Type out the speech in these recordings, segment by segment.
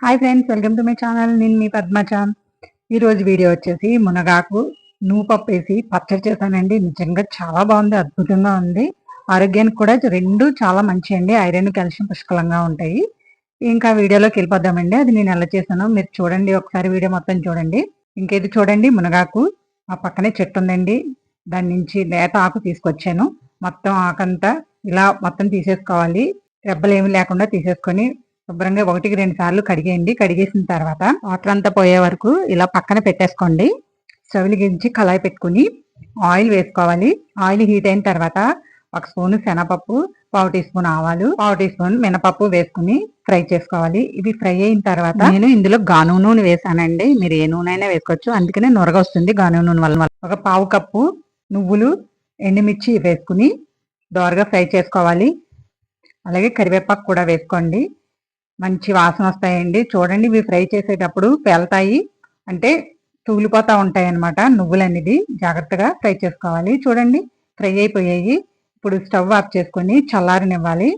Hi friends, welcome to my channel. నేను మీ పద్మచ. ఈరోజు video వచ్చేసి మునగాకు పప్పు వేసి పచ్చడి చేశానండి. నిజంగా చాలా బాగుంది, అద్భుతంగా ఉంది. ఆరోగ్యానికి కూడా రెండు చాలా మంచి అండి. ఐరన్, కాల్షియం పుష్కలంగా ఉంటాయి. ఇంకా వీడియోలోకి వెళ్ళిపోద్దామండి. అది నేను ఎలా చేశానో మీరు చూడండి, ఒకసారి వీడియో మొత్తం చూడండి. ఇంకేది చూడండి, మునగాకు ఆ పక్కనే చెట్టు ఉందండి. దాని నుంచి లేత ఆకు తీసుకొచ్చాను. మొత్తం ఆకంతా ఇలా మొత్తం తీసేసుకోవాలి. రెబ్బలు ఏమి లేకుండా తీసేసుకొని శుభ్రంగా 1-2 సార్లు కడిగేయండి. కడిగేసిన తర్వాత వాటర్ అంతా పోయే వరకు ఇలా పక్కన పెట్టేసుకోండి. స్టవ్ వెలిగించి కళాయి పెట్టుకుని ఆయిల్ వేసుకోవాలి. ఆయిల్ హీట్ అయిన తర్వాత 1 స్పూన్ శనగపప్పు, 1/2 టీ స్పూన్ ఆవాలు, 1/2 టీ స్పూన్ మినపప్పు వేసుకుని ఫ్రై చేసుకోవాలి. ఇవి ఫ్రై అయిన తర్వాత నేను ఇందులో గాను నూనె వేసానండి. మీరు ఏ నూనె అయినా వేసుకోవచ్చు, అందుకనే నొరగ వస్తుంది గాను నూనె వల్ల. 1 కప్పు నువ్వులు, ఎండుమిర్చి వేసుకుని దోరగా ఫ్రై చేసుకోవాలి. అలాగే కరివేపాకు కూడా వేసుకోండి. మంచి వాసన వస్తాయండి. చూడండి, ఇవి ఫ్రై చేసేటప్పుడు పేలుతాయి, అంటే తూలిపోతా ఉంటాయి అన్నమాట. నువ్వులు అనేది జాగ్రత్తగా ఫ్రై చేసుకోవాలి. చూడండి, ఫ్రై అయిపోయాయి. ఇప్పుడు స్టవ్ ఆఫ్ చేసుకొని చల్లారనివ్వాలి.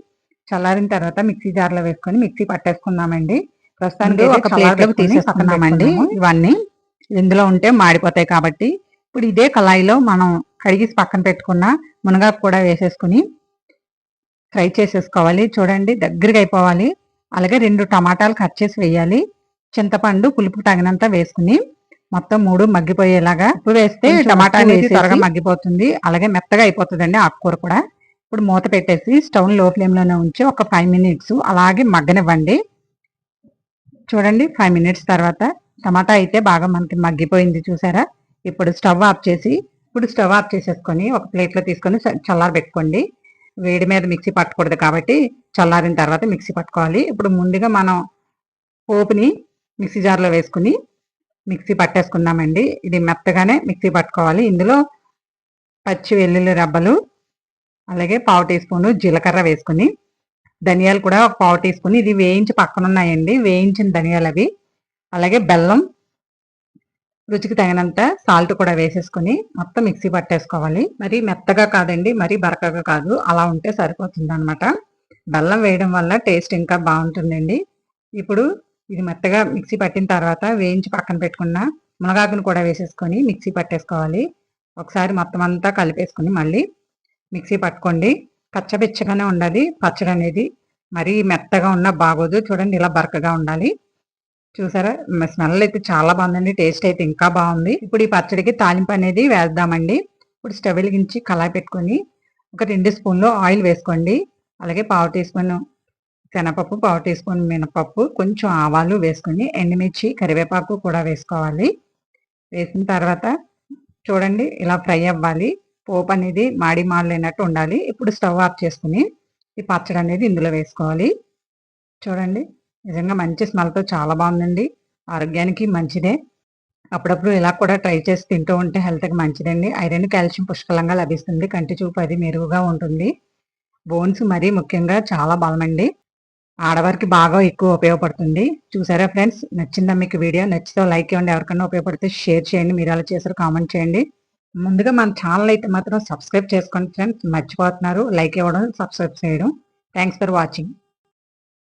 చల్లారిన తర్వాత మిక్సీ జార్లో వేసుకొని మిక్సీ పట్టేసుకుందామండి. ప్రస్తుతానికి ఒక ప్లేట్లోకి తీసేసుకున్నామండి. ఇవన్నీ ఇందులో ఉంటే మాడిపోతాయి కాబట్టి ఇప్పుడు ఇదే కళాయిలో మనం కడిగేసి పక్కన పెట్టుకున్న మునగాకు కూడా వేసేసుకుని ఫ్రై చేసేసుకోవాలి. చూడండి, దగ్గరగా అయిపోవాలి. అలాగే 2 టమాటాలు కట్ చేసి వేయాలి. చింతపండు పులుపు తగినంత వేసుకుని మొత్తం 3 మగ్గిపోయేలాగా ఉప్పు వేస్తే టమాటా అనేది త్వరగా మగ్గిపోతుంది. అలాగే మెత్తగా అయిపోతుందండి ఆకుకూర కూడా. ఇప్పుడు మూత పెట్టేసి స్టవ్ లో ఫ్లేమ్ లోనే ఉంచి ఒక 5 మినిట్స్ అలాగే మగ్గనివ్వండి. చూడండి, 5 మినిట్స్ తర్వాత టమాటా అయితే బాగా మనకి మగ్గిపోయింది, చూసారా. ఇప్పుడు స్టవ్ ఆఫ్ చేసేసుకొని ఒక ప్లేట్ లో తీసుకొని చల్లారబెట్టుకోండి. వేడి మీద మిక్సీ పట్టకూడదు కాబట్టి చల్లారిన తర్వాత మిక్సీ పట్టుకోవాలి. ఇప్పుడు ముందుగా మనం పోపుని మిక్సీ జార్లో వేసుకుని మిక్సీ పట్టేసుకున్నామండి. ఇది మెత్తగానే మిక్సీ పట్టుకోవాలి. ఇందులో పచ్చి వెల్లుల్లి రెబ్బలు, అలాగే 1/2 టీ స్పూన్ జీలకర్ర వేసుకుని, ధనియాలు కూడా 1/2 టీ స్పూన్, ఇది వేయించి పక్కన ఉన్నాయండి, వేయించిన ధనియాలు అవి. అలాగే బెల్లం, రుచికి తగినంత సాల్ట్ కూడా వేసేసుకుని మొత్తం మిక్సీ పట్టేసుకోవాలి. మరి మెత్తగా కాదండి, మరి బరకగా కాదు, అలా ఉంటే సరిపోతుంది అనమాట. బెల్లం వేయడం వల్ల టేస్ట్ ఇంకా బాగుంటుందండి. ఇప్పుడు ఇది మెత్తగా మిక్సీ పట్టిన తర్వాత వేయించి పక్కన పెట్టుకున్న మునగాకును కూడా వేసేసుకొని మిక్సీ పట్టేసుకోవాలి. ఒకసారి మొత్తం అంతా కలిపేసుకుని మళ్ళీ మిక్సీ పట్టుకోండి. కచ్చపిచ్చగానే ఉండాలి పచ్చడి అనేది, మరీ మెత్తగా ఉన్నా బాగోదు. చూడండి, ఇలా బరకగా ఉండాలి. చూసారా, స్మెల్ అయితే చాలా బాగుందండి, టేస్ట్ అయితే ఇంకా బాగుంది. ఇప్పుడు ఈ పచ్చడికి తాలింపు అనేది వేద్దామండి. ఇప్పుడు స్టవ్ వెలిగించి కళాయి పెట్టుకొని ఒక 2 స్పూన్లు ఆయిల్ వేసుకోండి. అలాగే 1/2 టీ స్పూన్ శనగపప్పు, 1/2 టీ స్పూన్ మినపప్పు, కొంచెం ఆవాలు వేసుకొని ఎండుమిర్చి, కరివేపాకు కూడా వేసుకోవాలి. వేసిన తర్వాత చూడండి, ఇలా ఫ్రై అవ్వాలి. పోపు అనేది మాడలేనట్టు ఉండాలి. ఇప్పుడు స్టవ్ ఆఫ్ చేసుకుని ఈ పచ్చడి అనేది ఇందులో వేసుకోవాలి. చూడండి, నిజంగా మంచి స్మెల్తో చాలా బాగుందండి. ఆరోగ్యానికి మంచిదే. అప్పుడప్పుడు ఇలా కూడా ట్రై చేసి తింటూ ఉంటే హెల్త్కి మంచిదండి. ఐరన్, కాల్షియం పుష్కలంగా లభిస్తుంది. కంటి చూపు అది మెరుగుగా ఉంటుంది. బోన్స్ మరీ ముఖ్యంగా చాలా బలమండి. ఆడవారికి బాగా ఎక్కువ ఉపయోగపడుతుంది. చూసారా ఫ్రెండ్స్, నచ్చిందా మీకు వీడియో? నచ్చితే లైక్ ఇవ్వండి. ఎవరికన్నా ఉపయోగపడితే షేర్ చేయండి. మీరు అలా చేసారు కామెంట్ చేయండి. ముందుగా మన ఛానల్ అయితే మాత్రం సబ్స్క్రైబ్ చేసుకోండి ఫ్రెండ్స్. మర్చిపోతున్నారు లైక్ ఇవ్వడం, సబ్స్క్రైబ్ చేయడం. Thanks for watching.